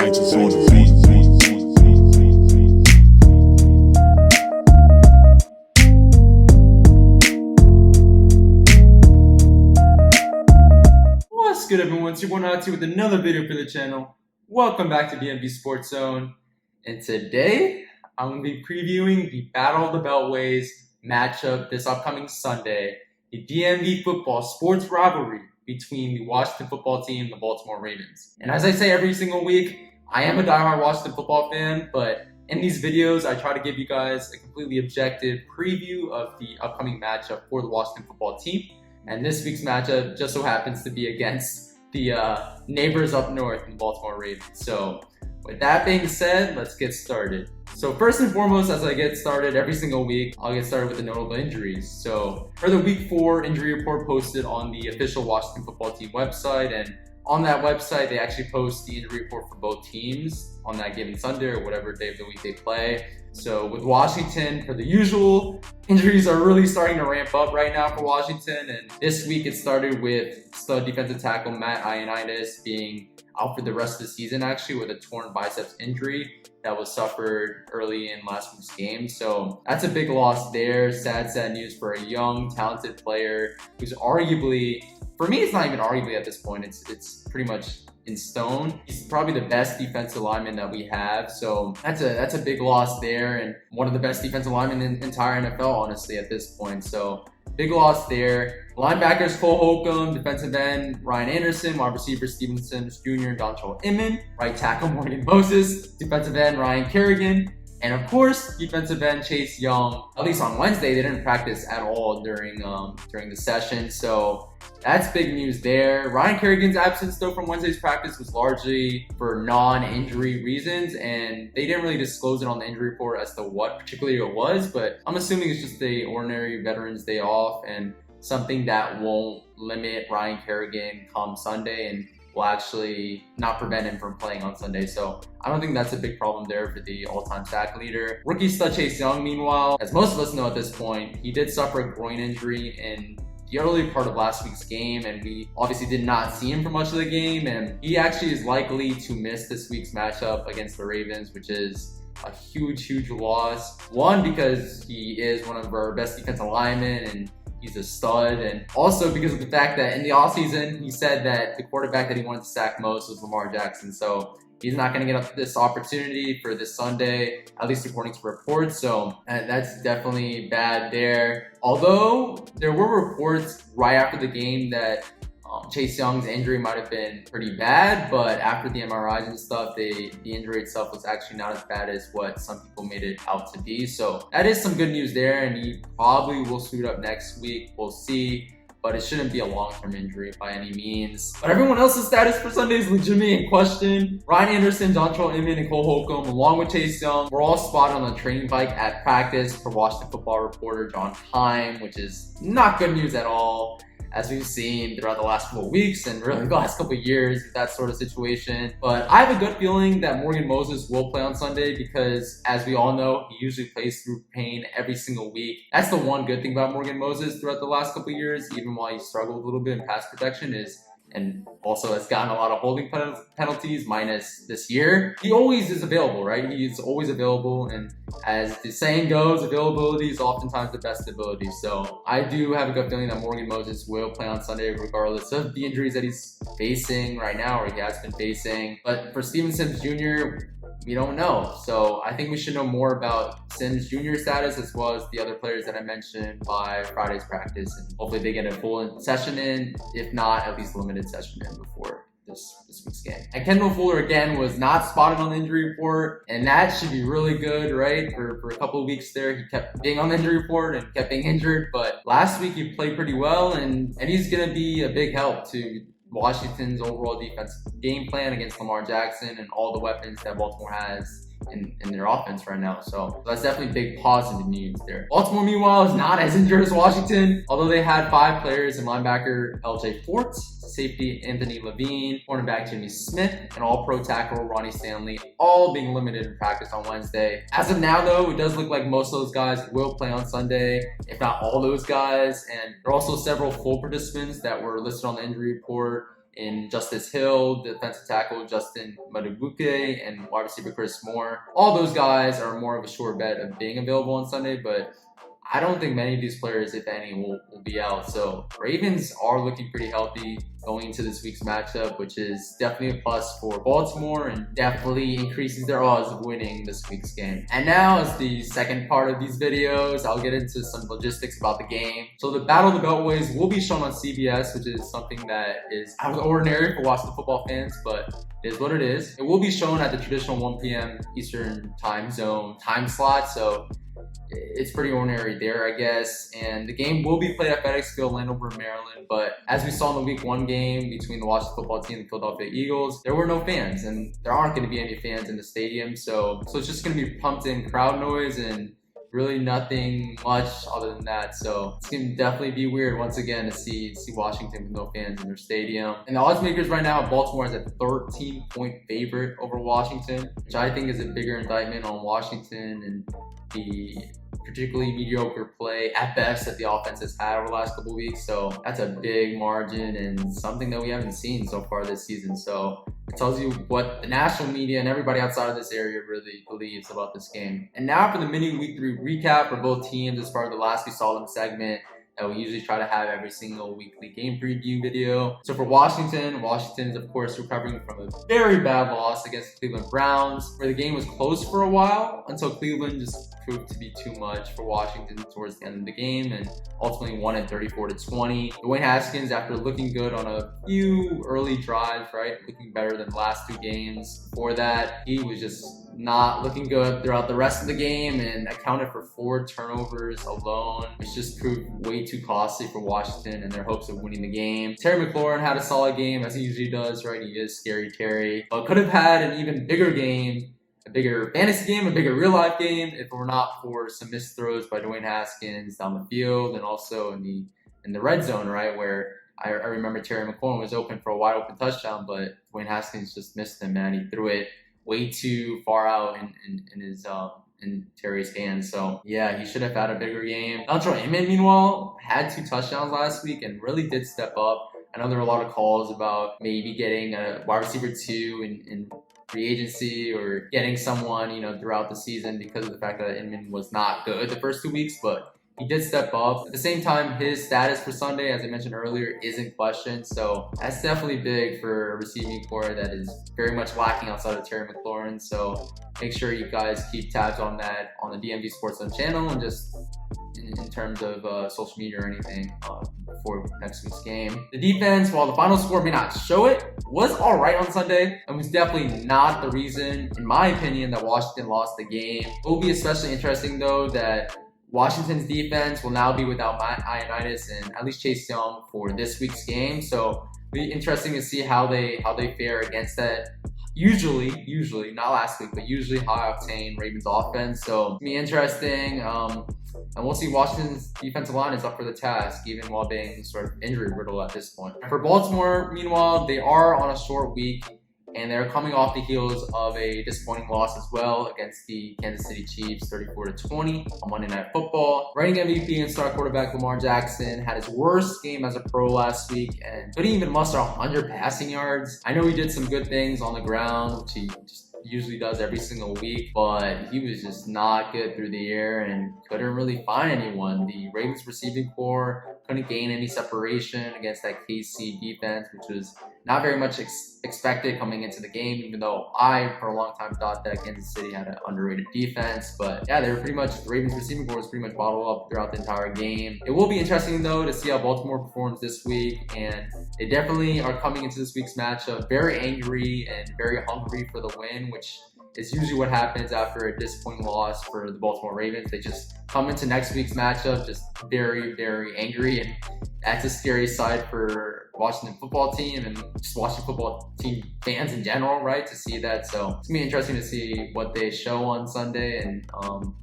Untitled on the beat. What's good, everyone? It's your boy Nati with another video for the channel. Welcome back to BNB Sports Zone. And today, I'm going to be previewing the Battle of the Beltways matchup this upcoming Sunday. The DMV football sports rivalry between the Washington football team and the Baltimore Ravens. And as I say every single week, I am a diehard Washington football fan, but in these videos, I try to give you guys a completely objective preview of the upcoming matchup for the Washington football team. And this week's matchup just so happens to be against the neighbors up north in the Baltimore Ravens. So with that being said, let's get started. So first and foremost, as I get started every single week, I'll get started with the notable injuries. So for the week 4 injury report posted on the official Washington football team website, and on that website, they actually post the injury report for both teams on that given Sunday or whatever day of the week they play. So with Washington, for the usual, injuries are really starting to ramp up right now for Washington. And this week it started with stud defensive tackle Matt Ioannidis being out for the rest of the season, actually, with a torn biceps injury that was suffered early in last week's game. So that's a big loss there. Sad news for a young, talented player who's arguably, for me, it's not even arguably at this point. It's pretty much in stone. He's probably the best defensive lineman that we have. So that's a big loss there, and one of the best defensive linemen in the entire NFL, honestly, at this point. So big loss there. Linebackers Cole Holcomb, defensive end Ryan Anderson, wide receiver Steven Sims Jr. and Dontrell Inman, right tackle Morgan Moses, defensive end Ryan Kerrigan, and of course, defensive end Chase Young. At least on Wednesday, they didn't practice at all during the session. So that's big news there. Ryan Kerrigan's absence, though, from Wednesday's practice was largely for non-injury reasons, and they didn't really disclose it on the injury report as to what particularly it was, but I'm assuming it's just the ordinary Veterans Day off and something that won't limit Ryan Kerrigan come Sunday and will actually not prevent him from playing on Sunday. So I don't think that's a big problem there for the all-time sack leader. Rookie stud Chase Young, meanwhile, as most of us know at this point, he did suffer a groin injury in the early part of last week's game, and we obviously did not see him for much of the game, and he actually is likely to miss this week's matchup against the Ravens, which is a huge loss. One, because he is one of our best defensive linemen and he's a stud, and also because of the fact that in the offseason, he said that the quarterback that he wanted to sack most was Lamar Jackson. So he's not going to get this opportunity for this Sunday, at least according to reports. So that's definitely bad there. Although there were reports right after the game that Chase Young's injury might have been pretty bad, but after the MRIs and stuff, the injury itself was actually not as bad as what some people made it out to be. So that is some good news there, and he probably will suit up next week. We'll see, but it shouldn't be a long-term injury by any means. But everyone else's status for Sunday is legitimately in question. Ryan Anderson, Dontrell Inman, and Cole Holcomb, along with Chase Young, were all spotted on the training bike at practice per Washington football reporter John Keim, which is not good news at all, as we've seen throughout the last couple of weeks and really the last couple of years with that sort of situation. But I have a good feeling that Morgan Moses will play on Sunday because, as we all know, he usually plays through pain every single week. That's the one good thing about Morgan Moses throughout the last couple of years, even while he struggled a little bit in pass protection, and also has gotten a lot of holding penalties, minus this year. He always is available, right? He's always available, and as the saying goes, availability is oftentimes the best ability. So I do have a good feeling that Morgan Moses will play on Sunday regardless of the injuries that he's facing right now, or he has been facing. But for Steven Sims Jr., we don't know. So I think we should know more about Sims Jr.'s status as well as the other players that I mentioned by Friday's practice. And hopefully they get a full session in, if not at least limited session in before this week's game. And Kendall Fuller, again, was not spotted on the injury report, and that should be really good, right? For a couple of weeks there, he kept being on the injury report and kept being injured. But last week he played pretty well, and he's going to be a big help to Washington's overall defense game plan against Lamar Jackson and all the weapons that Baltimore has in their offense right now. So that's definitely big positive news there. Baltimore, meanwhile, is not as injured as Washington, although they had 5 players in linebacker LJ Fort, safety Anthony Levine, cornerback Jimmy Smith, and all-pro tackle Ronnie Stanley, all being limited in practice on Wednesday. As of now, though, it does look like most of those guys will play on Sunday, if not all those guys. And there are also several full participants that were listed on the injury report. in Justice Hill, defensive tackle Justin Madubuke, and wide receiver Chris Moore. All those guys are more of a sure bet of being available on Sunday, but I don't think many of these players, if any, will be out. So Ravens are looking pretty healthy going into this week's matchup, which is definitely a plus for Baltimore and definitely increases their odds of winning this week's game. And now, as the second part of these videos, I'll get into some logistics about the game. So the Battle of the Beltways will be shown on CBS, which is something that is out of the ordinary for Washington football fans, but it is what it is. It will be shown at the traditional 1 p.m. Eastern time zone time slot, so it's pretty ordinary there, I guess. And the game will be played at FedEx Field, Landover, Maryland. But as we saw in the Week 1 game between the Washington football team and the Philadelphia Eagles, there were no fans, and there aren't going to be any fans in the stadium. So it's just going to be pumped in crowd noise and really nothing much other than that. So it's going to definitely be weird once again to see Washington with no fans in their stadium. And the odds makers right now, Baltimore is a 13-point favorite over Washington, which I think is a bigger indictment on Washington and the particularly mediocre play at best that the offense has had over the last couple of weeks. So that's a big margin and something that we haven't seen so far this season. So it tells you what the national media and everybody outside of this area really believes about this game. And now for the mini Week 3 recap for both teams as part of the Last We Saw Them segment that we usually try to have every single weekly game preview video. So for Washington is of course recovering from a very bad loss against the Cleveland Browns, where the game was close for a while until Cleveland just proved to be too much for Washington towards the end of the game and ultimately won it 34-20. Dwayne Haskins, after looking good on a few early drives, right, looking better than the last 2 games before that, he was just not looking good throughout the rest of the game and accounted for 4 turnovers alone, which just proved way too costly for Washington and their hopes of winning the game. Terry McLaurin had a solid game, as he usually does, right? He is Scary Terry, but could have had an even bigger game, a bigger fantasy game, a bigger real life game if it were not for some missed throws by Dwayne Haskins down the field and also in the red zone, right, where I remember Terry McLaurin was open for a wide open touchdown, but Dwayne Haskins just missed him, man. He threw it way too far out in Terry's hands. So yeah, he should have had a bigger game. Dontrell Inman, meanwhile, had 2 touchdowns last week and really did step up. I know there were a lot of calls about maybe getting a wide receiver 2 in free agency or getting someone, throughout the season because of the fact that Inman was not good the first 2 weeks, but he did step up. At the same time, his status for Sunday, as I mentioned earlier, is in question. So that's definitely big for a receiving core that is very much lacking outside of Terry McLaurin. So make sure you guys keep tabs on that on the DMV Sports Zone channel and just in terms of social media or anything before next week's game. The defense, while the final score may not show it, was all right on Sunday and was definitely not the reason, in my opinion, that Washington lost the game. It will be especially interesting, though, that Washington's defense will now be without Matt Ioannidis and at least Chase Young for this week's game. So it'll be interesting to see how they fare against that. Usually, not last week, but usually high octane Ravens offense. So it'll be interesting. And we'll see Washington's defensive line is up for the task, even while being sort of injury riddled at this point. For Baltimore, meanwhile, they are on a short week, and they're coming off the heels of a disappointing loss as well against the Kansas City Chiefs, 34-20 on Monday Night Football. Reigning MVP and star quarterback Lamar Jackson had his worst game as a pro last week and couldn't even muster 100 passing yards. I know he did some good things on the ground, which he just usually does every single week, but he was just not good through the air and couldn't really find anyone. The Ravens receiving core couldn't gain any separation against that KC defense, which was not very much expected coming into the game, even though I, for a long time, thought that Kansas City had an underrated defense. But yeah, they were pretty much, the Ravens receiving core was pretty much bottled up throughout the entire game. It will be interesting, though, to see how Baltimore performs this week, and they definitely are coming into this week's matchup very angry and very hungry for the win, which is usually what happens after a disappointing loss for the Baltimore Ravens. They just come into next week's matchup just very, very angry, and that's a scary sight for Washington football team and just Washington football team fans in general, right, to see that. So it's gonna be interesting to see what they show on Sunday and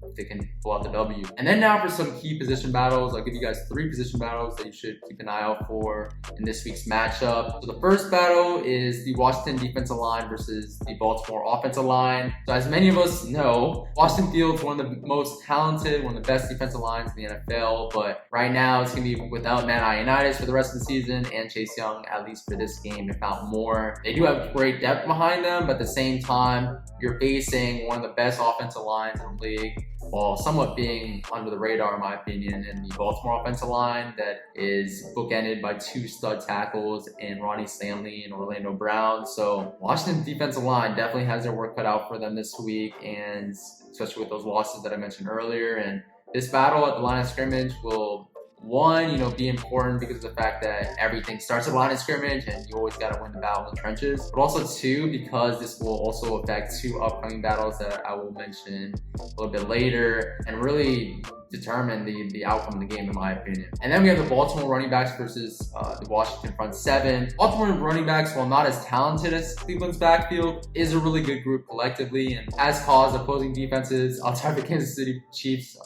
if they can pull out the W. And then now for some key position battles. I'll give you guys 3 position battles that you should keep an eye out for in this week's matchup. So the first battle is the Washington defensive line versus the Baltimore offensive line. So as many of us know, Washington Field's one of the most talented, one of the best defensive lines in the NFL, but right now it's gonna be without Matt Ioannidis for the rest of the season and Chase Young at least for this game, if not more. They do have great depth behind them, but at the same time, you're facing one of the best offensive lines in the league, while somewhat being under the radar, in my opinion, in the Baltimore offensive line that is bookended by 2 stud tackles in Ronnie Stanley and Orlando Brown. So Washington's defensive line definitely has their work cut out for them this week, and especially with those losses that I mentioned earlier. And this battle at the line of scrimmage will, one, be important because of the fact that everything starts at the line of scrimmage and you always got to win the battle in the trenches. But also, two, because this will also affect 2 upcoming battles that I will mention a little bit later and really determine the outcome of the game, in my opinion. And then we have the Baltimore running backs versus the Washington front 7. Baltimore running backs, while not as talented as Cleveland's backfield, is a really good group collectively and has caused opposing defenses outside the Kansas City Chiefs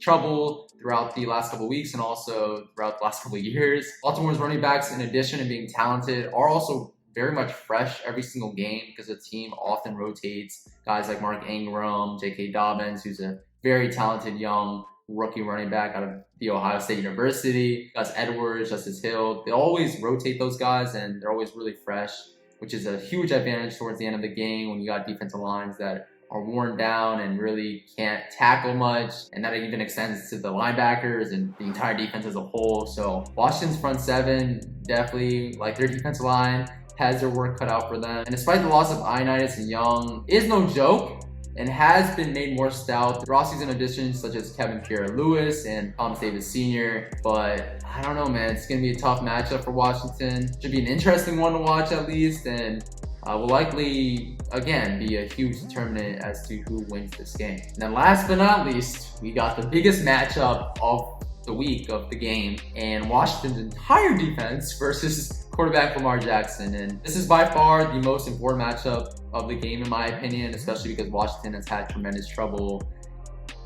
trouble throughout the last couple of weeks and also throughout the last couple of years. Baltimore's running backs, in addition to being talented, are also very much fresh every single game because the team often rotates guys like Mark Ingram, J.K. Dobbins, who's a very talented young rookie running back out of the Ohio State University, Gus Edwards, Justice Hill. They always rotate those guys and they're always really fresh, which is a huge advantage towards the end of the game when you got defensive lines that are worn down and really can't tackle much. And that even extends to the linebackers and the entire defense as a whole. So Washington's front 7, definitely, like their defensive line, has their work cut out for them. And despite the loss of Ioannidis and Young, is no joke and has been made more stout through off-season additions such as Kevin Pierre-Louis and Thomas Davis Sr. But I don't know, man. It's going to be a tough matchup for Washington. Should be an interesting one to watch at least, and will likely, again, be a huge determinant as to who wins this game. And then last but not least, we got the biggest matchup of the week of the game, and Washington's entire defense versus quarterback Lamar Jackson. And this is by far the most important matchup of the game, in my opinion, especially because Washington has had tremendous trouble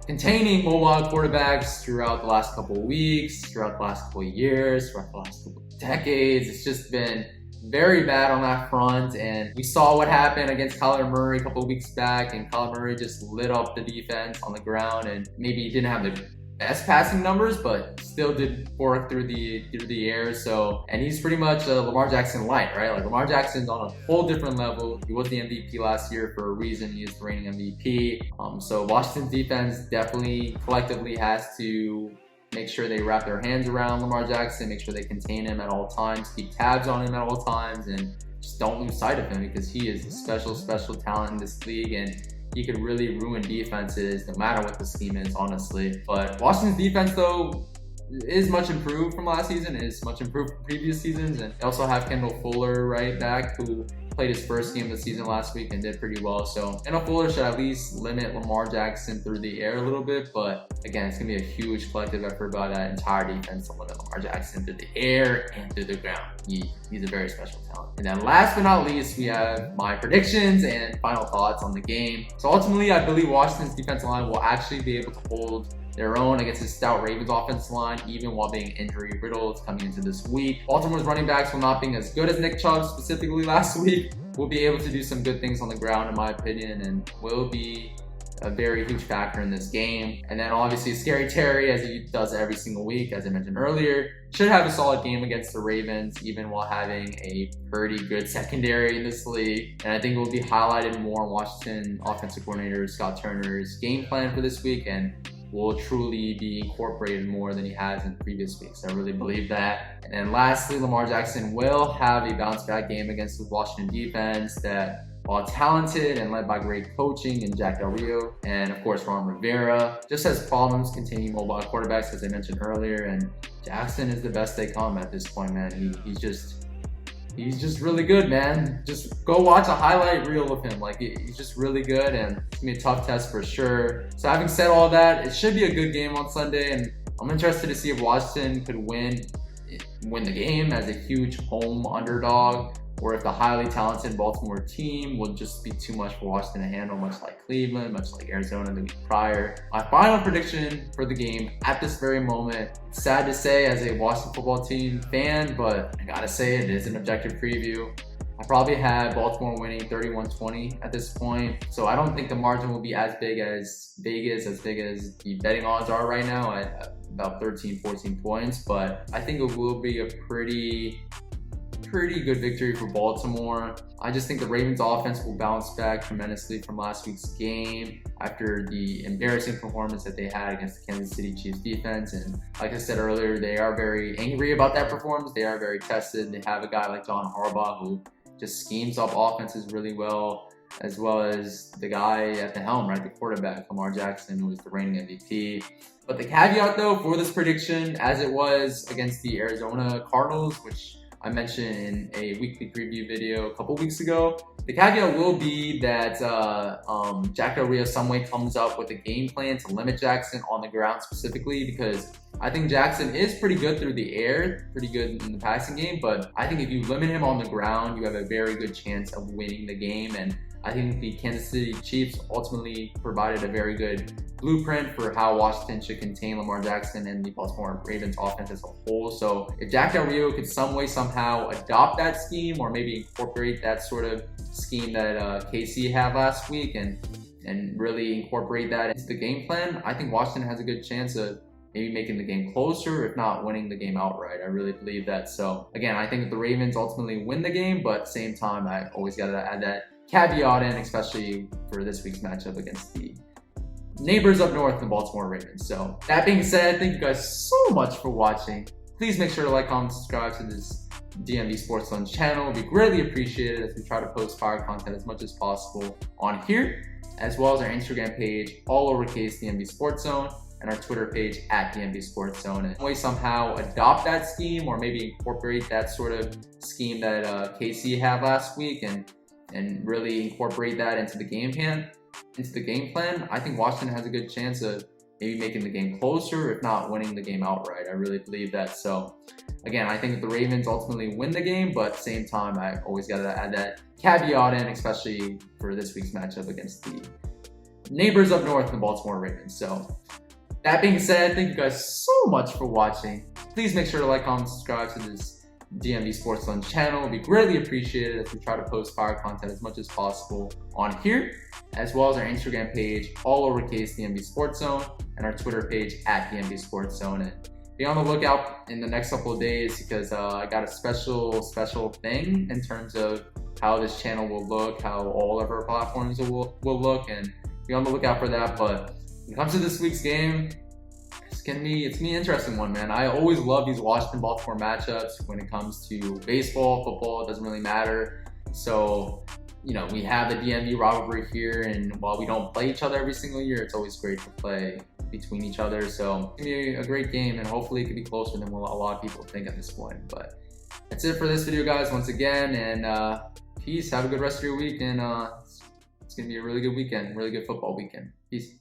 containing mobile quarterbacks throughout the last couple of weeks, throughout the last couple of years, throughout the last couple of decades. It's just been very bad on that front, and we saw what happened against Kyler Murray a couple of weeks back, and Kyler Murray just lit up the defense on the ground, and maybe he didn't have the best passing numbers, but still did work through the air. So, and he's pretty much a Lamar Jackson light, right? Like Lamar Jackson's on a whole different level. He was the MVP last year for a reason. He is the reigning MVP. So Washington's defense definitely collectively has to make sure they wrap their hands around Lamar Jackson, make sure they contain him at all times, keep tabs on him at all times, and just don't lose sight of him because he is a special talent in this league, and he could really ruin defenses no matter what the scheme is, honestly. But Washington's defense, though, is much improved from last season, is much improved from previous seasons, and they also have Kendall Fuller right back, who played his first game of the season last week and did pretty well. So Kendall Fuller should at least limit Lamar Jackson through the air a little bit, but again, it's gonna be a huge collective effort by that entire defense to limit Lamar Jackson through the air and through the ground. He's a very special talent. And then last but not least, we have my predictions and final thoughts on the game. So ultimately, I believe Washington's defensive line will actually be able to hold their own against the stout Ravens offensive line, even while being injury riddled coming into this week. Baltimore's running backs, while not being as good as Nick Chubb specifically last week, will be able to do some good things on the ground, in my opinion, and will be a very huge factor in this game. And then obviously Scary Terry, as he does every single week, as I mentioned earlier, should have a solid game against the Ravens, even while having a pretty good secondary in this league. And I think it will be highlighted more in Washington offensive coordinator Scott Turner's game plan for this week, and will truly be incorporated more than he has in previous weeks. I really believe that. And then lastly, Lamar Jackson will have a bounce back game against the Washington defense that, while talented and led by great coaching in Jack Del Rio and of course Ron Rivera, just has problems containing mobile quarterbacks, as I mentioned earlier. And Jackson is the best they come at this point, man. He's just really good, man. Just go watch a highlight reel of him. Like, he's just really good, and it's gonna be a tough test for sure. So having said all that, it should be a good game on Sunday, and I'm interested to see if Washington could win the game as a huge home underdog, or if the highly talented Baltimore team will just be too much for Washington to handle, much like Cleveland, much like Arizona the week prior. My final prediction for the game at this very moment, sad to say as a Washington football team fan, but I gotta say it is an objective preview. I probably have Baltimore winning 31-20 at this point, so I don't think the margin will be as big as Vegas, as big as the betting odds are right now. about 13, 14 points, but I think it will be a pretty good victory for Baltimore. I just think the Ravens offense will bounce back tremendously from last week's game after the embarrassing performance that they had against the Kansas City Chiefs defense. And like I said earlier, they are very angry about that performance. They are very tested. They have a guy like John Harbaugh who just schemes up offenses really well as the guy at the helm, right? The quarterback, Lamar Jackson, who is the reigning MVP. But the caveat though for this prediction, as it was against the Arizona Cardinals, which I mentioned in a weekly preview video a couple weeks ago, the caveat will be that Jack Del Rio someway comes up with a game plan to limit Jackson on the ground specifically, because I think Jackson is pretty good through the air, pretty good in the passing game, but I think if you limit him on the ground, you have a very good chance of winning the game. And I think the Kansas City Chiefs ultimately provided a very good blueprint for how Washington should contain Lamar Jackson and the Baltimore Ravens offense as a whole. So if Jack Del Rio could some way somehow adopt that scheme, or maybe incorporate that sort of scheme that KC had last week and really incorporate that into the game plan, I think Washington has a good chance of maybe making the game closer, if not winning the game outright. I really believe that. So again, I think the Ravens ultimately win the game, but at the same time, I always got to add that caveat in, especially for this week's matchup against the neighbors up north, the Baltimore Ravens. So that being said, thank you guys so much for watching. Please make sure to like, comment, subscribe to this DMV Sports Zone channel. We greatly appreciate it as we try to post fire content as much as possible on here, as well as our Instagram page, all lowercase DMV Sports Zone, and our Twitter page at DMV Sports Zone. And way somehow adopt that scheme, or maybe incorporate that sort of scheme that KC had last week and really incorporate that into the game plan, I think Washington has a good chance of maybe making the game closer, if not winning the game outright. I really believe that. So again, I think the Ravens ultimately win the game, but at the same time, I always got to add that caveat in, especially for this week's matchup against the neighbors up north, the Baltimore Ravens. So that being said, thank you guys so much for watching. Please make sure to like, comment, subscribe to this DMV Sports Zone channel. We greatly appreciate it as we try to post fire content as much as possible on here, as well as our Instagram page, all lowercase DMV Sports Zone, and our Twitter page at DMV Sports Zone. And be on the lookout in the next couple of days, because I got a special thing in terms of how this channel will look, how all of our platforms will look, and be on the lookout for that. But when it comes to this week's game, it's gonna be an interesting one, man. I always love these Washington-Baltimore matchups when it comes to baseball, football, it doesn't really matter. So, you know, we have the DMV rivalry here, and while we don't play each other every single year, it's always great to play between each other. So it's gonna be a great game, and hopefully it could be closer than what a lot of people think at this point. But that's it for this video, guys, once again, and peace. Have a good rest of your week, and it's gonna be a really good weekend, really good football weekend. Peace.